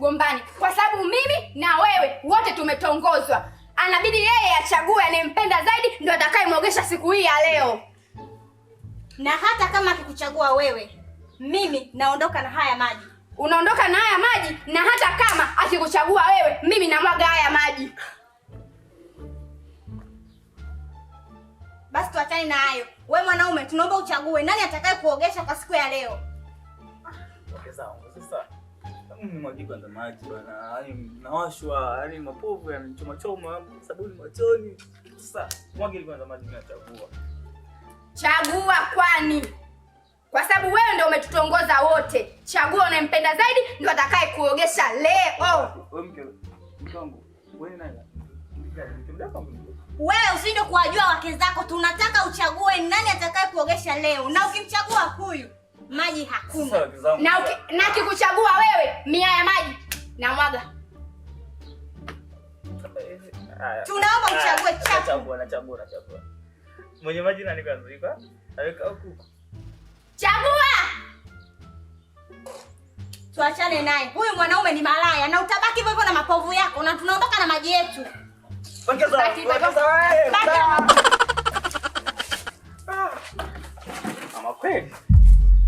tugombani, kwa sababu mimi na wewe wote tumetongozwa. Anabidi yeye achague anayempenda zaidi ndio atakayemwogesha siku hii ya leo. Na hata kama akikuchagua wewe, mimi naondoka na haya maji. Unaondoka na haya maji, na hata kama akikuchagua wewe, mimi namwaga haya maji. Basi tuachane na hayo. Wewe mwanaume, tunaomba uchague nani atakaye kuogesha kwa siku ya leo. Okay, sawa. Sasa mwagi kwanza maji bwana. Yaani nawashwa, yaani mapovu yanachoma choma, sabuni machoni. Sasa mwagi kwanza maji nachagua. Chagua kwani? Kwa sababu wewe ndio umetutongoza wote. Chagua unayempenda zaidi ndio atakaye kuogesha leo. Wewe mke wangu, wewe nani? Wewe usinde kuwajua wake zako, tunataka uchague nani atakaye kuogesha leo. Na ukimchagua huyu, maji hakuna. Na akikuchagua wewe, mia ya maji na mwaga. Tunaomba uchague chapu. Nachagua. Mwenye maji nani kwanza? Aweka huku. Chagua. Tuachane naye. Huyu mwanaume ni malaya na utabaki hivyo na mapovu yako na tunaondoka na maji yetu. Ongeza.